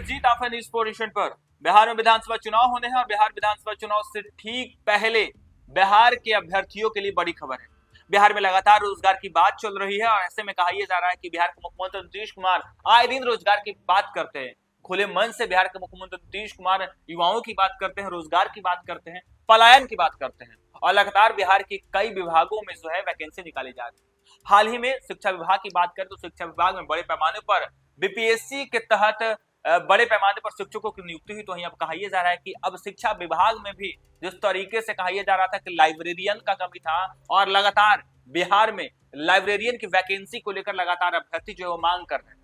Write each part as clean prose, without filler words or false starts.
दिलजीत आपन इस पोजीशन पर बिहार में विधानसभा चुनाव होने हैं और बिहार विधानसभा चुनाव से ठीक पहले बिहार के अभ्यर्थियों के लिए बड़ी खबर है। बिहार में लगातार रोजगार की बात चल रही है और ऐसे में कहा यह जा रहा है कि बिहार के मुख्यमंत्री नीतीश कुमार आए दिन रोजगार की बात करते हैं। खुले मन से बिहार के मुख्यमंत्री नीतीश कुमार युवाओं की बात करते हैं, रोजगार की बात करते हैं, पलायन की बात करते हैं और लगातार बिहार के कई विभागों में जो है वैकेंसी निकाली जा रही है। हाल ही में शिक्षा विभाग की बात करें तो शिक्षा विभाग में बड़े पैमाने पर बीपीएससी के तहत बड़े पैमाने पर शिक्षकों की नियुक्ति हुई। तो वहीं अब कहा यह जा रहा है कि अब शिक्षा विभाग में भी जिस तरीके से कहा यह जा रहा था कि लाइब्रेरियन का कमी था और लगातार बिहार में लाइब्रेरियन की वैकेंसी को लेकर लगातार अभ्यर्थी जो है वो मांग कर रहे हैं।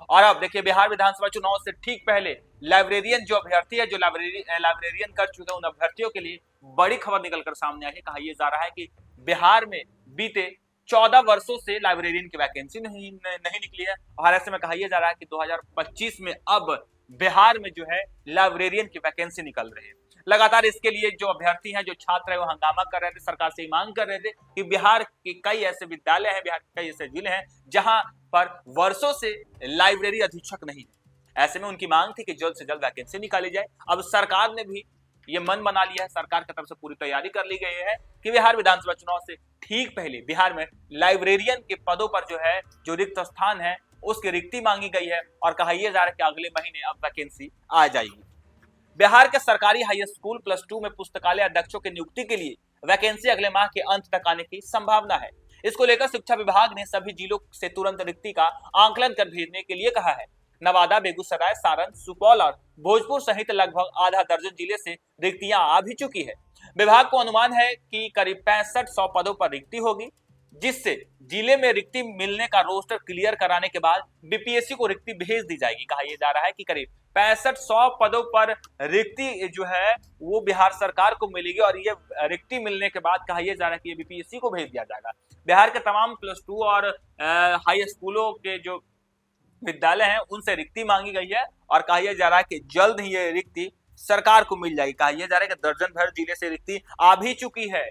और अब देखिए बिहार विधानसभा चुनाव से ठीक पहले लाइब्रेरियन जो अभ्यर्थी है, जो लाइब्रेरियन कर चुके हैं, उन अभ्यर्थियों के लिए बड़ी खबर निकलकर सामने आई है। कहा यह जा रहा है कि बिहार में बीते 14 वर्षों से लाइब्रेरियन की वैकेंसी नहीं निकली है और ऐसे में कहा यह जा रहा है कि 2025 में अब बिहार में जो है लाइब्रेरियन की वैकेंसी निकल रही है। लगातार इसके लिए जो अभ्यर्थी हैं, जो छात्र है, वो हंगामा कर रहे थे, सरकार से मांग कर रहे थे कि बिहार के कई ऐसे विद्यालय हैं, बिहार के कई ऐसे जिले हैं जहां पर वर्षों से लाइब्रेरी अधीक्षक नहीं है। ऐसे में उनकी मांग थी कि जल्द से जल्द वैकेंसी निकाली जाए। अब सरकार ने भी ये मन बना लिया है, सरकार की तरफ से पूरी तैयारी कर ली गई है कि बिहार विधानसभा चुनाव से ठीक पहले बिहार में लाइब्रेरियन के पदों पर जो है, जो रिक्त स्थान है, उसकी रिक्ति मांगी गई है और कहा यह जा रहा है कि अगले महीने अब वैकेंसी आ जाएगी। बिहार के सरकारी हाई स्कूल +2 में पुस्तकालय अध्यक्षों की नियुक्ति के लिए वैकेंसी अगले माह के अंत तक आने की संभावना है। इसको लेकर शिक्षा विभाग ने सभी जिलों से तुरंत रिक्ति का आंकलन कर भेजने के लिए कहा है। नवादा, बेगूसराय, सारण, सुपौल और भोजपुर सहित लगभग आधा दर्जन जिले से रिक्तियां आ भी चुकी है। विभाग को अनुमान है कि करीब 6500 पदों पर रिक्ति होगी, जिससे जिले में रिक्ति मिलने का रोस्टर क्लियर कराने के बाद बीपीएससी को रिक्ति भेज दी जाएगी। कहा यह जा रहा है कि करीब 6500 पदों पर रिक्ति जो है वो बिहार सरकार को मिलेगी और ये रिक्ति मिलने के बाद कहा यह जा रहा है कि ये बीपीएससी को भेज दिया जाएगा। बिहार के तमाम +2 और हाई स्कूलों के जो विद्यालय हैं उनसे रिक्ति मांगी गई है और कहा यह जा रहा है कि जल्द ही ये रिक्ति सरकार को मिल जाएगी। कहा यह जा रहा है कि दर्जन भर जिले से रिक्ति आ भी चुकी है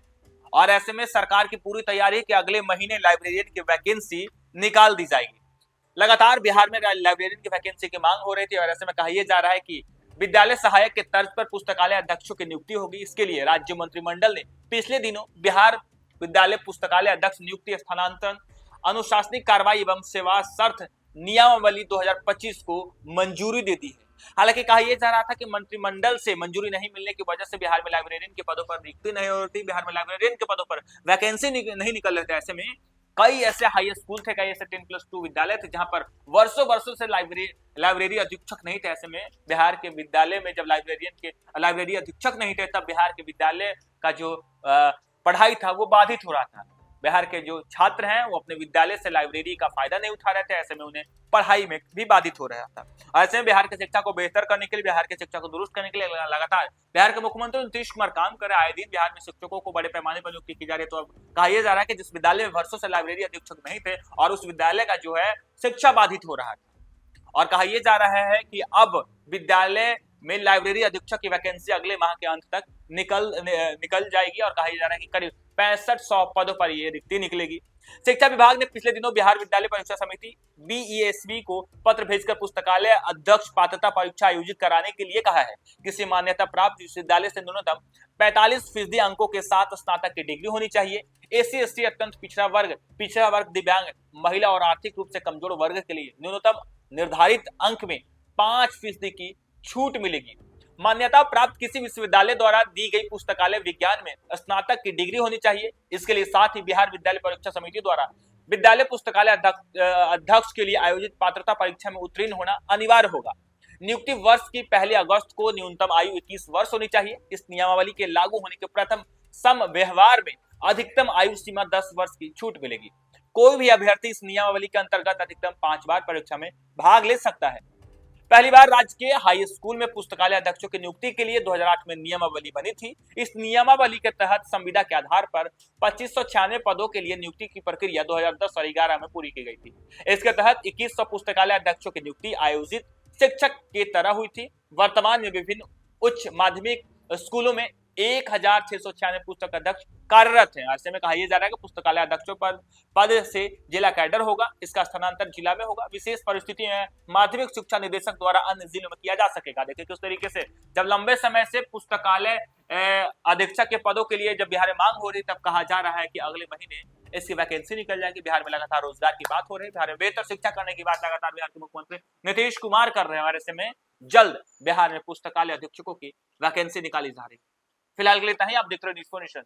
और ऐसे में सरकार की पूरी तैयारी है कि अगले महीने लाइब्रेरियन की वैकेंसी निकाल दी जाएगी। लगातार बिहार में लाइब्रेरियन की वैकेंसी की मांग हो रही थी और ऐसे में कहा यह जा रहा है कि विद्यालय सहायक के तर्ज पर पुस्तकालय अध्यक्षों की नियुक्ति होगी। इसके लिए राज्य मंत्रिमंडल ने पिछले दिनों बिहार विद्यालय पुस्तकालय अध्यक्ष नियुक्ति, स्थानांतरण, अनुशासनिक कार्रवाई एवं सेवा शर्त नियमावली 2025 को मंजूरी दे दी है। हालांकि कहा यह जा रहा था कि मंत्रिमंडल से मंजूरी नहीं मिलने की वजह से बिहार में लाइब्रेरियन के पदों पर रिक्ति नहीं होती, बिहार में लाइब्रेरियन के पदों पर वैकेंसी नहीं निकल रहे थे। ऐसे में कई ऐसे हाई स्कूल थे, कई ऐसे 10+2 विद्यालय थे जहां पर वर्षों से लाइब्रेरी अधीक्षक नहीं थे। ऐसे में बिहार के विद्यालय में जब लाइब्रेरी अधीक्षक नहीं थे तब बिहार के विद्यालय का जो पढ़ाई था वो बाधित हो रहा था। बिहार के जो छात्र हैं वो अपने विद्यालय से लाइब्रेरी का फायदा नहीं उठा रहे थे। ऐसे में उन्हें पढ़ाई में भी बाधित हो रहा था। ऐसे में बिहार की शिक्षा को बेहतर करने के लिए, बिहार की शिक्षा को दुरुस्त करने के लिए लगातार बिहार के मुख्यमंत्री नीतीश कुमार काम कर रहे हैं। आए दिन बिहार में शिक्षकों को बड़े पैमाने पर नियुक्ति की जा रही है। तो अब कहा यह जा रहा है कि जिस विद्यालय में वर्षों से लाइब्रेरी अधीक्षक नहीं थे और उस विद्यालय का जो है शिक्षा बाधित हो रहा था और कहा यह जा रहा है कि अब विद्यालय में लाइब्रेरी अधीक्षक की वैकेंसी अगले माह के अंत तक निकल जाएगी और कहा जा रहा है कि करीब 6500 पदों पर यह रिक्ति निकलेगी। शिक्षा विभाग ने पिछले दिनों बिहार विद्यालय परीक्षा समिति बीईएसबी को पत्र भेजकर पुस्तकालय अध्यक्ष पात्रता परीक्षा आयोजित कराने के लिए कहा है। किसी मान्यता प्राप्त विश्वविद्यालय से न्यूनतम 45% अंकों के साथ स्नातक की डिग्री होनी चाहिए। SC/ST, अत्यंत पिछड़ा वर्ग, दिव्यांग, महिला और आर्थिक रूप से कमजोर वर्ग के लिए न्यूनतम निर्धारित अंक में 5% की छूट मिलेगी। मान्यता प्राप्त किसी विश्वविद्यालय द्वारा दी गई पुस्तकालय विज्ञान में स्नातक की डिग्री होनी चाहिए। इसके लिए साथ ही बिहार विद्यालय परीक्षा समिति द्वारा विद्यालय पुस्तकालय अध्यक्ष के लिए आयोजित पात्रता परीक्षा में उत्तीर्ण होना अनिवार्य होगा। नियुक्ति वर्ष की 1 अगस्त को न्यूनतम आयु 21 वर्ष होनी चाहिए। इस नियमावली के लागू होने के प्रथम सम व्यवहार में अधिकतम आयु सीमा 10 वर्ष की छूट मिलेगी। कोई भी अभ्यर्थी इस नियमावली के अंतर्गत अधिकतम 5 बार परीक्षा में भाग ले सकता है। पहली बार राज्य के हाई स्कूल में पुस्तकालय अध्यक्षों की नियुक्ति के लिए 2008 में नियमावली बनी थी। इस नियमावली के तहत संविदा के आधार पर 2596 पदों के लिए नियुक्ति की प्रक्रिया 2010 और 2011 में पूरी की गई थी। इसके तहत 2100 पुस्तकालय अध्यक्षों की नियुक्ति आयोजित शिक्षक की तरह हुई थी। वर्तमान में विभिन्न उच्च माध्यमिक स्कूलों में 1696 पुस्तक अध्यक्ष कार्यरत है। ऐसे में कहा जा रहा है कि पुस्तकालय अध्यक्षों पद से जिला कैडर होगा, इसका स्थानांतरण जिला में होगा। विशेष परिस्थिति में माध्यमिक शिक्षा निदेशक द्वारा अन्य जिलों में किया जा सकेगा। देखिए किस तरीके से जब लंबे समय से पुस्तकालय अधीक्षक के पदों के लिए जब बिहार में मांग हो रही, तब कहा जा रहा है कि अगले महीने इसकी वैकेंसी निकल जाएगी। बिहार में लगातार रोजगार की बात हो रही है, बिहार में बेहतर शिक्षा करने की बात लगातार बिहार के मुख्यमंत्री नीतीश कुमार कर रहे हैं और ऐसे में जल्द बिहार में पुस्तकालय अधीक्षकों की वैकेंसी निकाली जा रही है। फिलहाल के लिए इतना ही। आप देख रहे हो न्यूज़4नेशन।